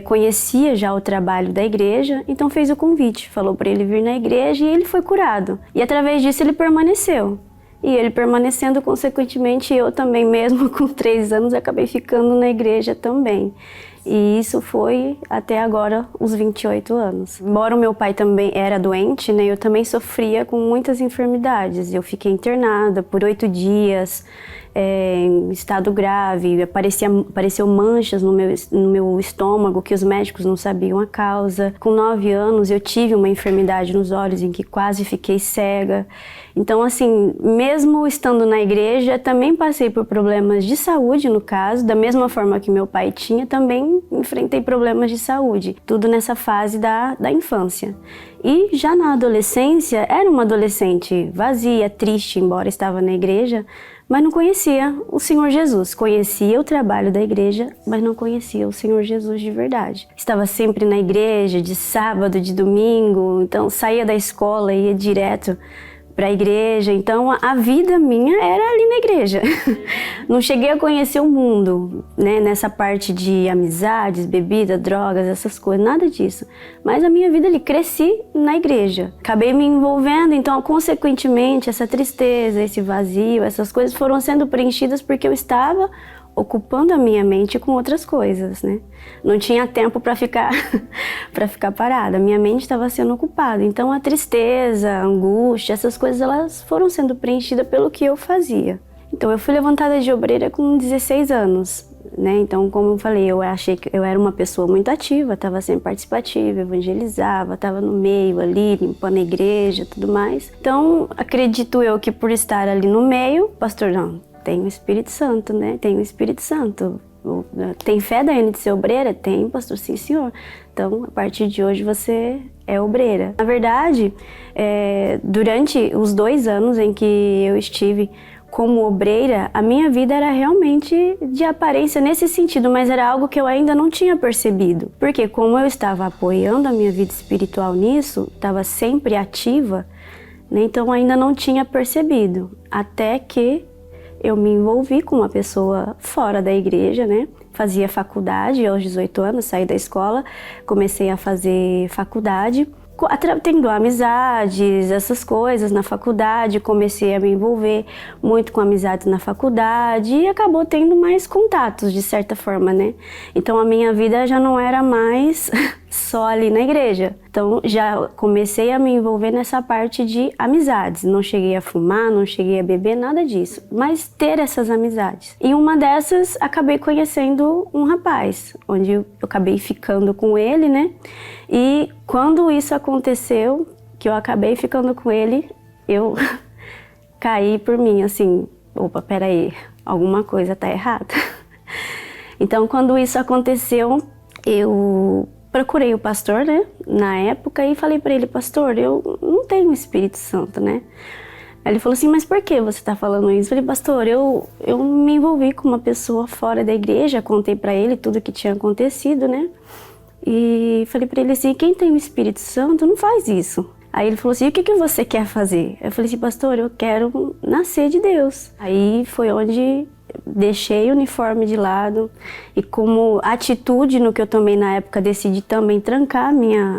conhecia já o trabalho da igreja, então fez o convite, falou para ele vir na igreja e ele foi curado. E através disso ele permaneceu. E ele permanecendo, consequentemente, eu também, mesmo com 3 anos, acabei ficando na igreja também. E isso foi até agora os 28 anos. Embora o meu pai também era doente, né, eu também sofria com muitas enfermidades. Eu fiquei internada por 8 dias, em estado grave, apareceu manchas no meu estômago que os médicos não sabiam a causa. Com 9 anos eu tive uma enfermidade nos olhos em que quase fiquei cega. Então, assim, mesmo estando na igreja, também passei por problemas de saúde, no caso, da mesma forma que meu pai tinha, também enfrentei problemas de saúde, tudo nessa fase da infância. E já na adolescência, era uma adolescente vazia, triste, embora estava na igreja, mas não conhecia o Senhor Jesus. Conhecia o trabalho da igreja, mas não conhecia o Senhor Jesus de verdade. Estava sempre na igreja, de sábado, de domingo, então saía da escola e ia direto para a igreja, então a vida minha era ali na igreja. Não cheguei a conhecer o mundo, né, nessa parte de amizades, bebida, drogas, essas coisas, nada disso. Mas a minha vida ali, cresci na igreja. Acabei me envolvendo, então, consequentemente, essa tristeza, esse vazio, essas coisas foram sendo preenchidas porque eu estava ocupando a minha mente com outras coisas, né? Não tinha tempo para ficar parada, minha mente estava sendo ocupada. Então a tristeza, a angústia, essas coisas elas foram sendo preenchidas pelo que eu fazia. Então eu fui levantada de obreira com 16 anos, né? Então, como eu falei, eu achei que eu era uma pessoa muito ativa, estava sempre participativa, evangelizava, estava no meio ali, limpando a igreja, tudo mais. Então, acredito eu que por estar ali no meio, pastor, não, tem o Espírito Santo, né? Tem o Espírito Santo. Tem fé, Daiane, de ser obreira? Tem, pastor, sim, senhor. Então, a partir de hoje, você é obreira. Na verdade, durante os 2 anos em que eu estive como obreira, a minha vida era realmente de aparência nesse sentido, mas era algo que eu ainda não tinha percebido. Porque como eu estava apoiando a minha vida espiritual nisso, estava sempre ativa, né? Então ainda não tinha percebido. Até que eu me envolvi com uma pessoa fora da igreja, né? Fazia faculdade aos 18 anos, saí da escola, comecei a fazer faculdade, tendo amizades, essas coisas na faculdade, comecei a me envolver muito com amizades na faculdade e acabou tendo mais contatos, de certa forma, né? Então a minha vida já não era mais só ali na igreja. Então já comecei a me envolver nessa parte de amizades. Não cheguei a fumar, não cheguei a beber, nada disso. Mas ter essas amizades. E uma dessas, acabei conhecendo um rapaz, onde eu acabei ficando com ele, né? E quando isso aconteceu, que eu acabei ficando com ele, eu caí por mim, assim, opa, peraí, alguma coisa tá errada. Então, quando isso aconteceu, eu procurei o pastor, né, na época, e falei para ele, pastor, eu não tenho Espírito Santo, né? Aí ele falou assim, mas por que você tá falando isso? Eu falei, pastor, eu me envolvi com uma pessoa fora da igreja, contei para ele tudo o que tinha acontecido, né? E falei para ele assim, quem tem o Espírito Santo não faz isso. Aí ele falou assim, o que você quer fazer? Eu falei assim, pastor, eu quero nascer de Deus. Aí foi onde deixei o uniforme de lado e como atitude no que eu tomei na época, decidi também trancar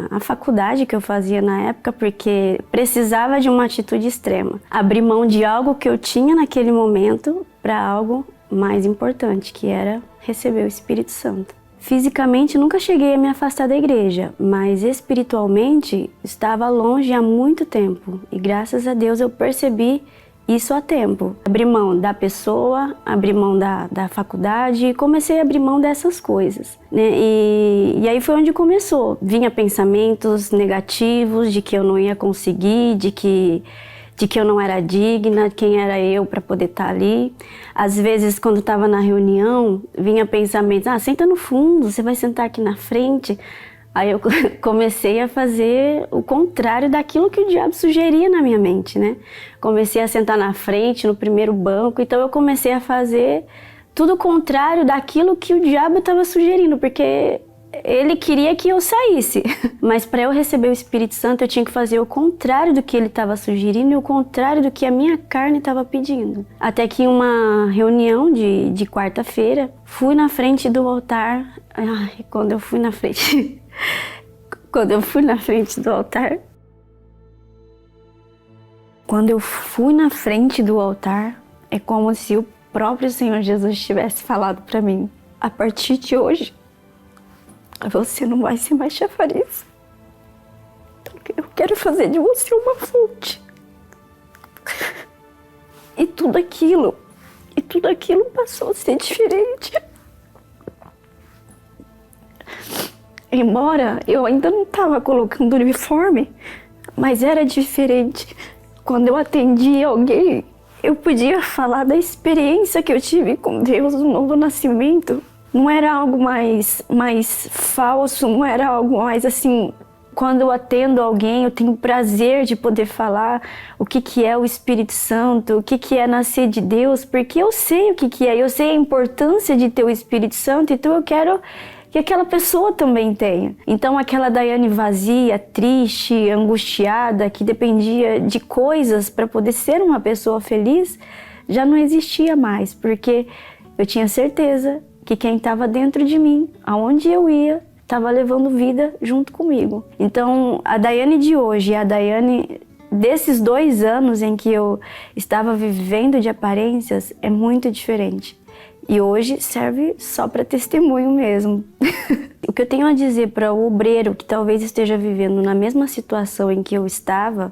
a faculdade que eu fazia na época, porque precisava de uma atitude extrema. Abrir mão de algo que eu tinha naquele momento para algo mais importante, que era receber o Espírito Santo. Fisicamente nunca cheguei a me afastar da igreja, mas espiritualmente estava longe há muito tempo e graças a Deus eu percebi isso a tempo. Abri mão da pessoa, abri mão da faculdade e comecei a abrir mão dessas coisas, né? E aí foi onde começou. Vinha pensamentos negativos de que eu não ia conseguir, de que eu não era digna, quem era eu para poder estar ali. Às vezes, quando estava na reunião, vinha pensamentos, senta no fundo, você vai sentar aqui na frente. Aí eu comecei a fazer o contrário daquilo que o diabo sugeria na minha mente, né? Comecei a sentar na frente, no primeiro banco, então eu comecei a fazer tudo o contrário daquilo que o diabo estava sugerindo, porque ele queria que eu saísse. Mas para eu receber o Espírito Santo, eu tinha que fazer o contrário do que ele estava sugerindo e o contrário do que a minha carne estava pedindo. Até que em uma reunião de quarta-feira, fui na frente do altar. Quando eu fui na frente do altar, é como se o próprio Senhor Jesus tivesse falado para mim, a partir de hoje, você não vai ser mais chafariz. Eu quero fazer de você uma fonte. E tudo aquilo passou a ser diferente. Embora eu ainda não estava colocando uniforme, mas era diferente. Quando eu atendia alguém, eu podia falar da experiência que eu tive com Deus no novo nascimento. Não era algo mais falso, não era algo mais assim. Quando eu atendo alguém, eu tenho prazer de poder falar o que é o Espírito Santo, o que é nascer de Deus, porque eu sei o que é, eu sei a importância de ter o Espírito Santo, então eu quero que aquela pessoa também tenha. Então aquela Daiane vazia, triste, angustiada, que dependia de coisas para poder ser uma pessoa feliz, já não existia mais, porque eu tinha certeza que quem estava dentro de mim, aonde eu ia, estava levando vida junto comigo. Então, a Daiane de hoje e a Daiane desses 2 anos em que eu estava vivendo de aparências é muito diferente. E hoje serve só para testemunho mesmo. O que eu tenho a dizer para o obreiro que talvez esteja vivendo na mesma situação em que eu estava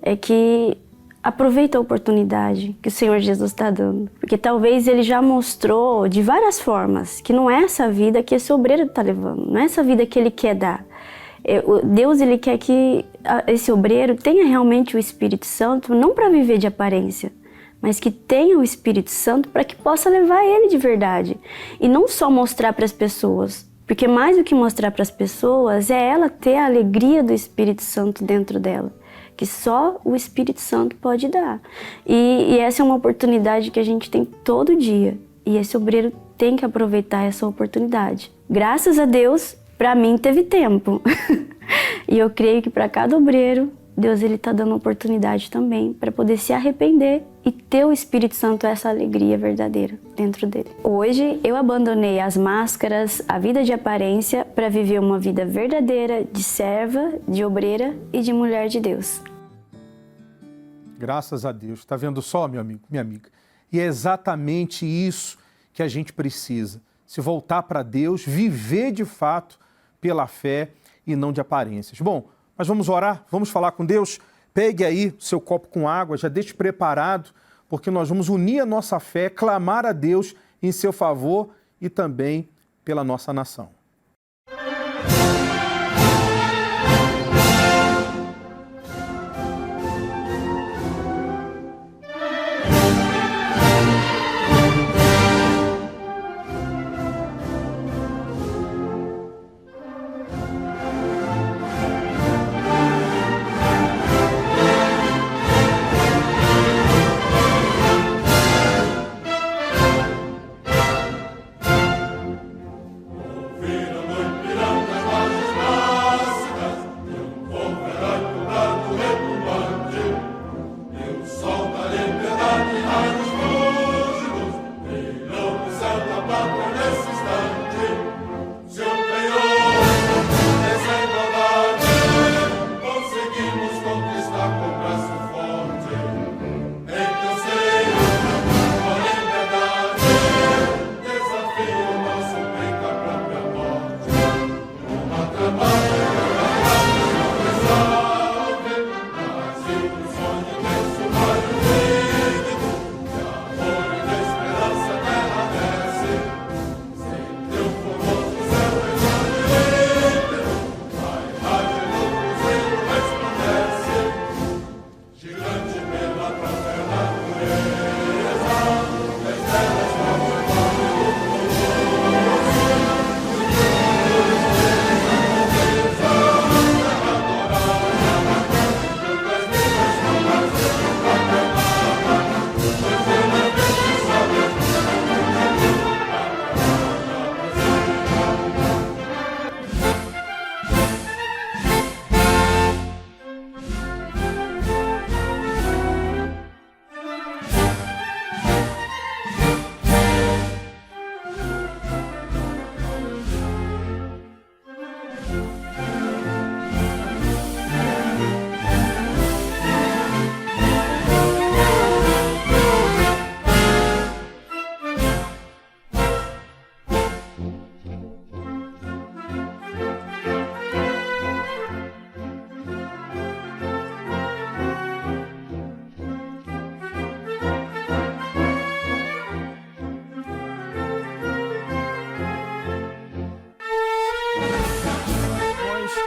é que aproveita a oportunidade que o Senhor Jesus está dando. Porque talvez ele já mostrou de várias formas que não é essa vida que esse obreiro está levando, não é essa vida que ele quer dar. Deus, ele quer que esse obreiro tenha realmente o Espírito Santo, não para viver de aparência, mas que tenha o Espírito Santo para que possa levar ele de verdade. E não só mostrar para as pessoas, porque mais do que mostrar para as pessoas é ela ter a alegria do Espírito Santo dentro dela, que só o Espírito Santo pode dar. E essa é uma oportunidade que a gente tem todo dia. E esse obreiro tem que aproveitar essa oportunidade. Graças a Deus, para mim teve tempo. E eu creio que para cada obreiro, Deus está dando oportunidade também para poder se arrepender e ter o Espírito Santo, essa alegria verdadeira dentro dele. Hoje eu abandonei as máscaras, a vida de aparência para viver uma vida verdadeira de serva, de obreira e de mulher de Deus. Graças a Deus. Está vendo só, meu amigo, minha amiga? E é exatamente isso que a gente precisa. Se voltar para Deus, viver de fato pela fé e não de aparências. Bom, mas vamos orar, vamos falar com Deus. Pegue aí o seu copo com água, já deixe preparado, porque nós vamos unir a nossa fé, clamar a Deus em seu favor e também pela nossa nação.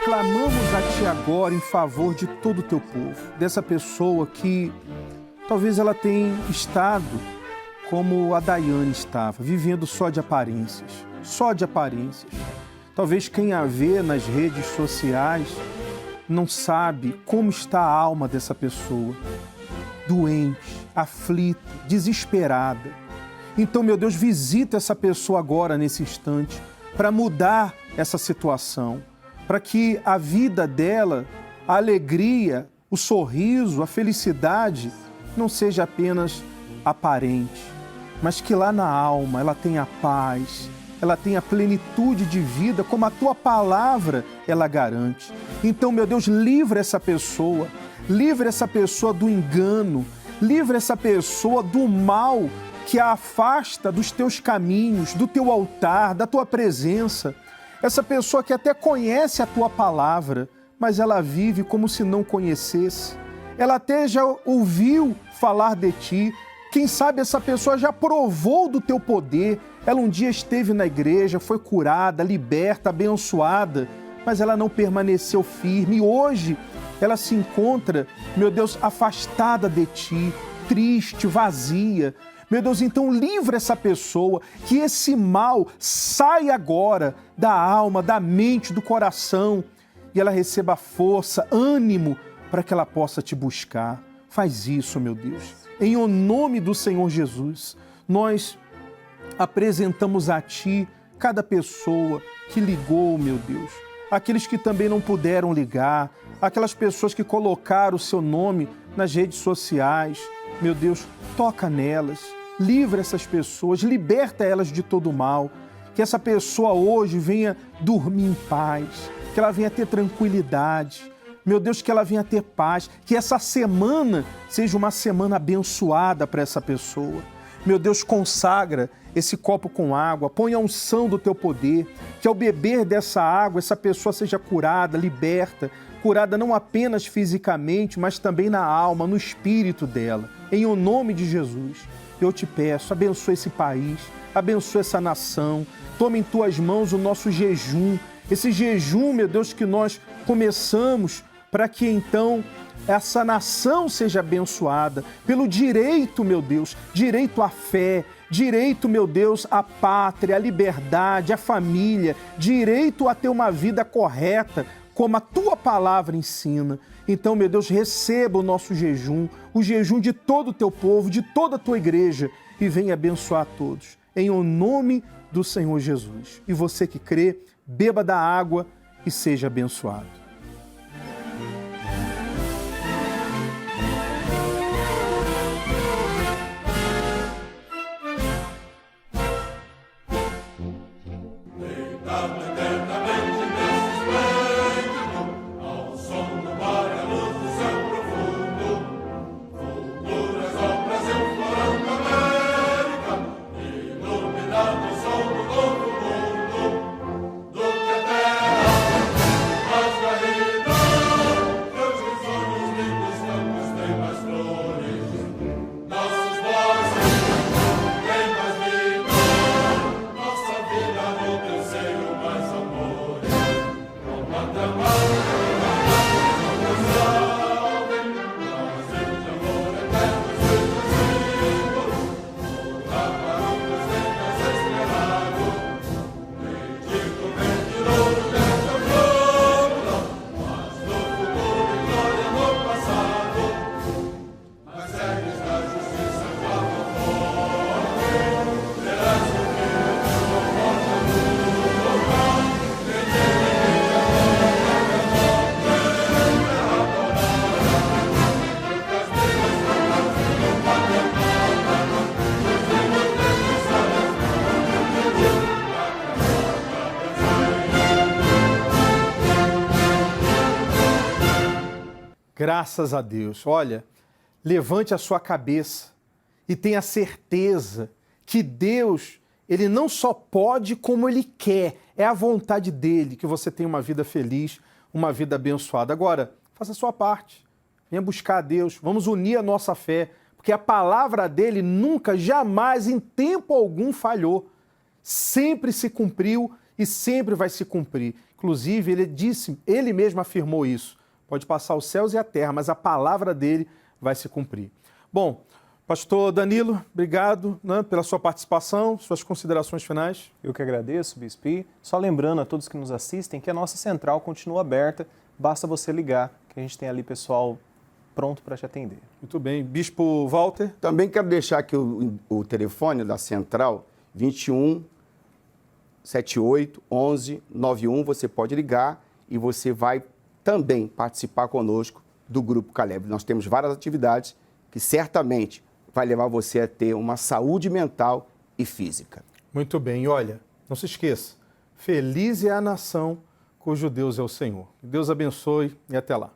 Clamamos a Ti agora em favor de todo o Teu povo, dessa pessoa que talvez ela tenha estado como a Daiane estava, vivendo só de aparências, só de aparências. Talvez quem a vê nas redes sociais não sabe como está a alma dessa pessoa, doente, aflita, desesperada. Então, meu Deus, visita essa pessoa agora, nesse instante, para mudar essa situação, para que a vida dela, a alegria, o sorriso, a felicidade não seja apenas aparente, mas que lá na alma ela tenha paz, ela tenha plenitude de vida, como a Tua palavra ela garante. Então, meu Deus, livra essa pessoa do engano, livra essa pessoa do mal que a afasta dos Teus caminhos, do Teu altar, da Tua presença. Essa pessoa que até conhece a Tua palavra, mas ela vive como se não conhecesse. Ela até já ouviu falar de Ti. Quem sabe essa pessoa já provou do Teu poder. Ela um dia esteve na igreja, foi curada, liberta, abençoada, mas ela não permaneceu firme. E hoje ela se encontra, meu Deus, afastada de Ti, triste, vazia. Meu Deus, então livra essa pessoa, que esse mal saia agora da alma, da mente, do coração, e ela receba força, ânimo, para que ela possa Te buscar. Faz isso, meu Deus. Em o nome do Senhor Jesus, nós apresentamos a Ti cada pessoa que ligou, meu Deus, aqueles que também não puderam ligar, aquelas pessoas que colocaram o Seu nome nas redes sociais. Meu Deus, toca nelas. Livra essas pessoas, liberta elas de todo o mal. Que essa pessoa hoje venha dormir em paz, que ela venha ter tranquilidade. Meu Deus, que ela venha ter paz. Que essa semana seja uma semana abençoada para essa pessoa. meu Deus, consagra esse copo com água, põe a unção do teu poder, que ao beber dessa água, essa pessoa seja curada, liberta, curada não apenas fisicamente, mas também na alma, no espírito dela. Em o nome de Jesus, eu te peço, abençoa esse país, abençoa essa nação, toma em tuas mãos o nosso jejum, esse jejum, meu Deus, que nós começamos para que então essa nação seja abençoada pelo direito, meu Deus, direito à fé, direito, meu Deus, à pátria, à liberdade, à família, direito a ter uma vida correta, como a tua palavra ensina. Então, meu Deus, receba o nosso jejum, o jejum de todo o teu povo, de toda a tua igreja, e venha abençoar a todos. Em o nome do Senhor Jesus. E você que crê, beba da água e seja abençoado. Graças a Deus. Olha, levante a sua cabeça e tenha certeza que Deus, Ele não só pode, como Ele quer. É a vontade dEle que você tenha uma vida feliz, uma vida abençoada. Agora, faça a sua parte. Venha buscar a Deus. Vamos unir a nossa fé, porque a palavra dEle nunca, jamais, em tempo algum falhou. Sempre se cumpriu e sempre vai se cumprir. Inclusive, Ele disse, Ele mesmo afirmou isso. Pode passar os céus e a terra, mas a palavra dele vai se cumprir. Bom, pastor Danilo, obrigado, né, pela sua participação, suas considerações finais. Eu que agradeço, Bispo. E só lembrando a todos que nos assistem que a nossa central continua aberta, basta você ligar, que a gente tem ali pessoal pronto para te atender. Muito bem. Bispo Walter? Também quero deixar aqui o telefone da central, 21 78 11 91, você pode ligar e você vai também participar conosco do Grupo Caleb. Nós temos várias atividades que certamente vai levar você a ter uma saúde mental e física. Muito bem. E olha, não se esqueça, feliz é a nação cujo Deus é o Senhor. Que Deus abençoe e até lá.